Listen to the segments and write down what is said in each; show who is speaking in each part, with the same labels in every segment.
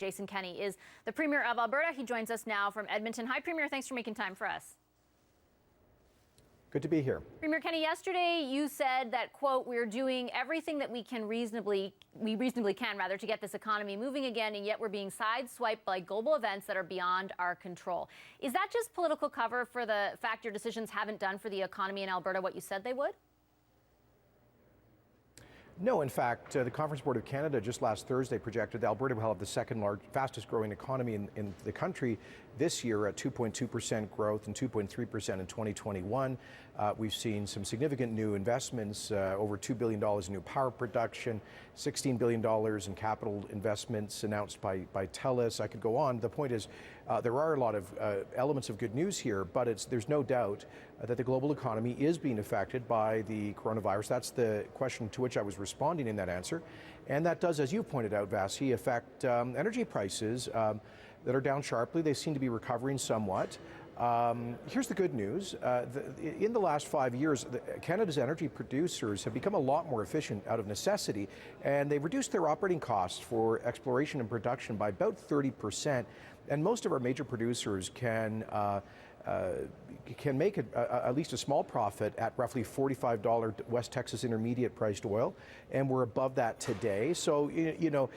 Speaker 1: Jason Kenney is the Premier of Alberta. He joins us now from Edmonton. Hi, Premier. Thanks for making time for us.
Speaker 2: Good to be here.
Speaker 1: Premier Kenney, yesterday you said that, quote, we're doing everything that we reasonably can to get this economy moving again, and yet we're being sideswiped by global events that are beyond our control. Is that just political cover for the fact your decisions haven't done for the economy in Alberta what you said they would?
Speaker 2: No, in fact, the Conference Board of Canada just last Thursday projected that Alberta will have the fastest growing economy in the country this year at 2.2% growth and 2.3% in 2021. We've seen some significant new investments, over $2 billion in new power production, $16 billion in capital investments announced by TELUS. I could go on. The point is, there are a lot of elements of good news here, but there's no doubt that the global economy is being affected by the coronavirus. That's the question to which I was responding in that answer. And that does, as you pointed out, Vasi, affect energy prices that are down sharply. They seem to be recovering somewhat. Here's the good news. In the last 5 years, Canada's energy producers have become a lot more efficient out of necessity, and they've reduced their operating costs for exploration and production by about 30%. And most of our major producers can make at least a small profit at roughly $45 West Texas Intermediate priced oil, and we're above that today. So, you know,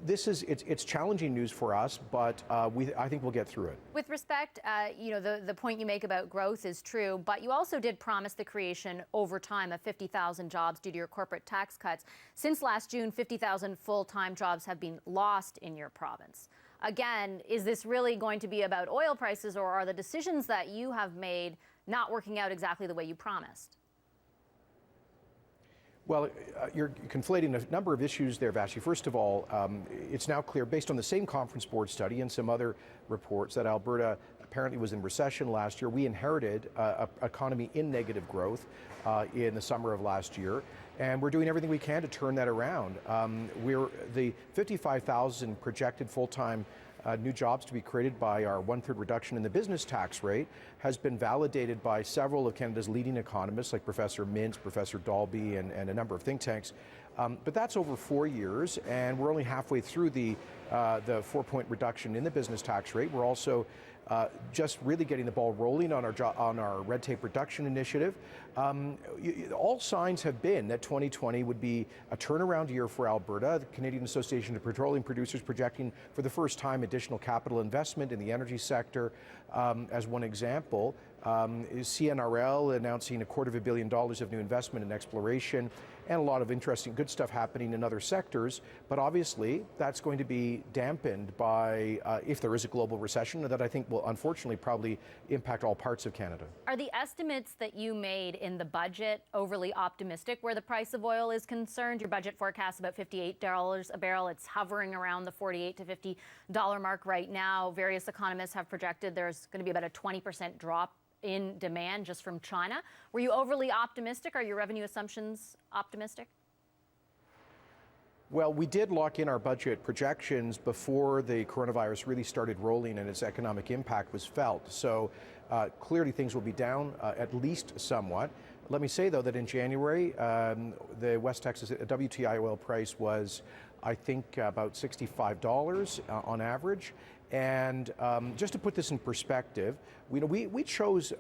Speaker 2: it's challenging news for us, but I think we'll get through it.
Speaker 1: With respect, you know, the point you make about growth is true, but you also did promise the creation over time of 50,000 jobs due to your corporate tax cuts. Since last June, 50,000 full-time jobs have been lost in your province. Again, is this really going to be about oil prices, or are the decisions that you have made not working out exactly the way you promised?
Speaker 2: Well, you're conflating a number of issues there, Vasi. First of all, it's now clear, based on the same Conference Board study and some other reports, that Alberta apparently was in recession last year. We inherited an economy in negative growth in the summer of last year, and we're doing everything we can to turn that around. The 55,000 projected full-time new jobs to be created by our one-third reduction in the business tax rate has been validated by several of Canada's leading economists, like Professor Mintz, Professor Dalby, and a number of think tanks. But that's over 4 years, and we're only halfway through the 4-point reduction in the business tax rate. We're also just really getting the ball rolling on our red tape reduction initiative. All signs have been that 2020 would be a turnaround year for Alberta. The Canadian Association of Petroleum Producers projecting for the first time additional capital investment in the energy sector. As one example, CNRL announcing $250 million of new investment in exploration, and a lot of interesting, good stuff happening in other sectors. But obviously, that's going to be dampened by, if there is a global recession, that I think will unfortunately probably impact all parts of Canada.
Speaker 1: Are the estimates that you made in the budget overly optimistic where the price of oil is concerned? Your budget forecasts about $58 a barrel. It's hovering around the $48 to $50 mark right now. Various economists have projected there's going to be about a 20% drop in demand just from China. Were you overly optimistic? Are your revenue assumptions optimistic?
Speaker 2: Well, we did lock in our budget projections before the coronavirus really started rolling and its economic impact was felt. So clearly things will be down at least somewhat. Let me say, though, that in January, the West Texas WTI oil price was, I think, about $65 on average. And just to put this in perspective, we chose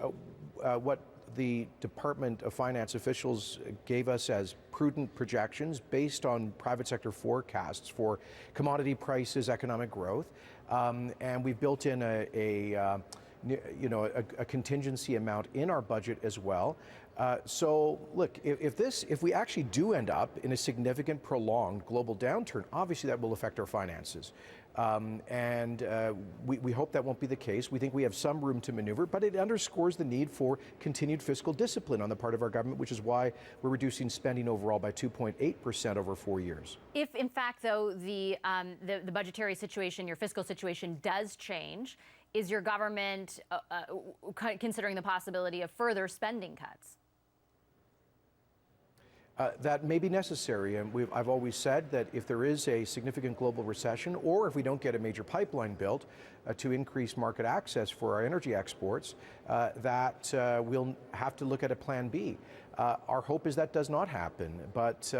Speaker 2: what the Department of Finance officials gave us as prudent projections based on private sector forecasts for commodity prices, economic growth, and we've built in a contingency amount in our budget as well. So look, if we actually do end up in a significant prolonged global downturn, obviously that will affect our finances. We hope that won't be the case. We think we have some room to maneuver, but it underscores the need for continued fiscal discipline on the part of our government, which is why we're reducing spending overall by 2.8% over 4 years.
Speaker 1: If, in fact, though, the budgetary situation, your fiscal situation does change, is your government considering the possibility of further spending cuts?
Speaker 2: That may be necessary, and I've always said that if there is a significant global recession, or if we don't get a major pipeline built to increase market access for our energy exports, that we'll have to look at a plan B. Our hope is that does not happen. But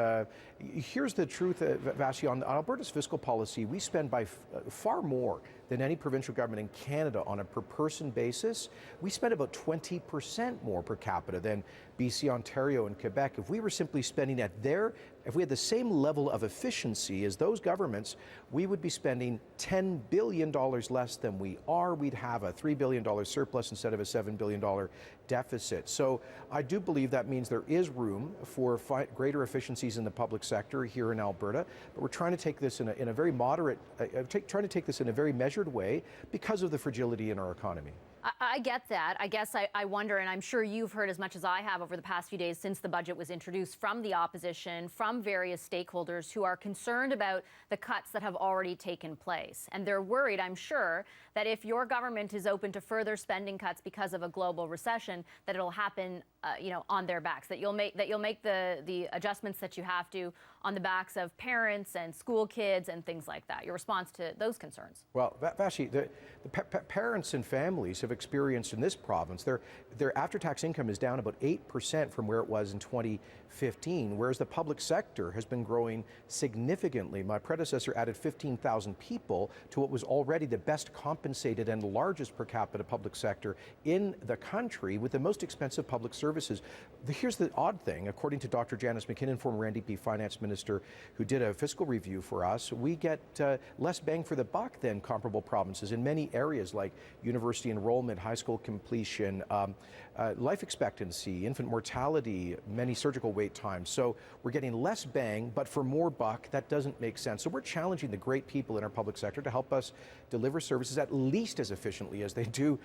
Speaker 2: here's the truth, Vashi, on Alberta's fiscal policy, we spend by far more than any provincial government in Canada on a per-person basis. We spend about 20% more per capita than BC, Ontario, and Quebec. If we were simply spending if we had the same level of efficiency as those governments, we would be spending $10 billion less than we are. We'd have a $3 billion surplus instead of a $7 billion deficit. So I do believe that means there is room for greater efficiencies in the public sector here in Alberta, but we're trying to take this in a very moderate, trying to take this in a very measured way because of the fragility in our economy.
Speaker 1: I get that. I guess I wonder, and I'm sure you've heard as much as I have over the past few days since the budget was introduced, from the opposition, from various stakeholders who are concerned about the cuts that have already taken place. And they're worried, I'm sure, that if your government is open to further spending cuts because of a global recession, that it'll happen, on their backs, that you'll make the adjustments that you have to on the backs of parents and school kids and things like that. Your response to those concerns?
Speaker 2: Well, Vashi, the parents and families have experienced in this province, their after-tax income is down about 8% from where it was in 2015, whereas the public sector has been growing significantly. My predecessor added 15,000 people to what was already the best compensated and largest per capita public sector in the country, with the most expensive public services. Here's the odd thing. According to Dr. Janice McKinnon, former NDP finance minister, who did a fiscal review for us, we get less bang for the buck than comparable provinces in many areas like university enrollment, high school completion, life expectancy, infant mortality, many surgical wait times. So we're getting less bang, but for more buck. That doesn't make sense. So we're challenging the great people in our public sector to help us deliver services at least as efficiently as they do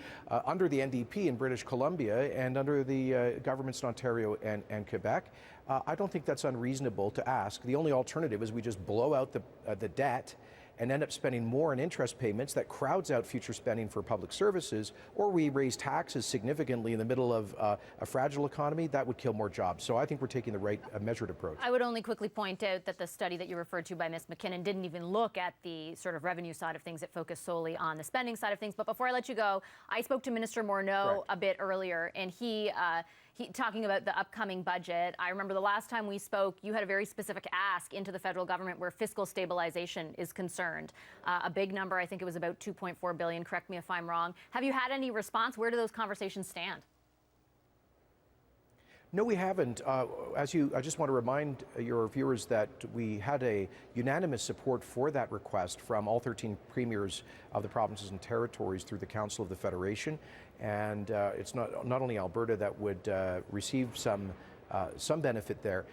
Speaker 2: under the NDP in British Columbia and under the governments in Ontario and Quebec. I don't think that's unreasonable to ask. The only alternative is we just blow out the debt and end up spending more in interest payments that crowds out future spending for public services, or we raise taxes significantly in the middle of a fragile economy. That would kill more jobs. So I think we're taking the right measured approach.
Speaker 1: I would only quickly point out that the study that you referred to by Ms. McKinnon didn't even look at the sort of revenue side of things. It focused solely on the spending side of things. But before I let you go, I spoke to Minister Morneau a bit earlier, and he talking about the upcoming budget. I remember the last time we spoke, you had a very specific ask into the federal government where fiscal stabilization is concerned. A big number, I think it was about $2.4 billion. Correct me if I'm wrong. Have you had any response? Where do those conversations stand?
Speaker 2: No, we haven't. I just want to remind your viewers that we had a unanimous support for that request from all 13 premiers of the provinces and territories through the Council of the Federation. And it's not only Alberta that would receive some benefit there.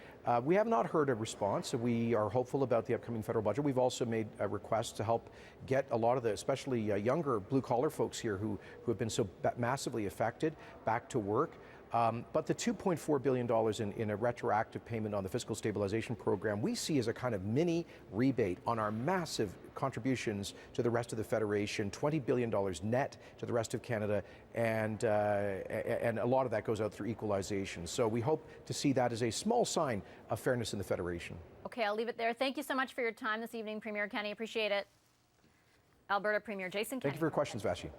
Speaker 2: We have not heard a response. We are hopeful about the upcoming federal budget. We've also made a request to help get a lot of the, especially younger blue-collar folks here who have been so massively affected, back to work. But the $2.4 billion in a retroactive payment on the fiscal stabilization program, we see as a kind of mini rebate on our massive contributions to the rest of the Federation, $20 billion net to the rest of Canada, and a lot of that goes out through equalization. So we hope to see that as a small sign of fairness in the Federation.
Speaker 1: Okay, I'll leave it there. Thank you so much for your time this evening, Premier Kenney. Appreciate it. Alberta Premier Jason Kenney.
Speaker 2: Thank you for your questions, Vashi.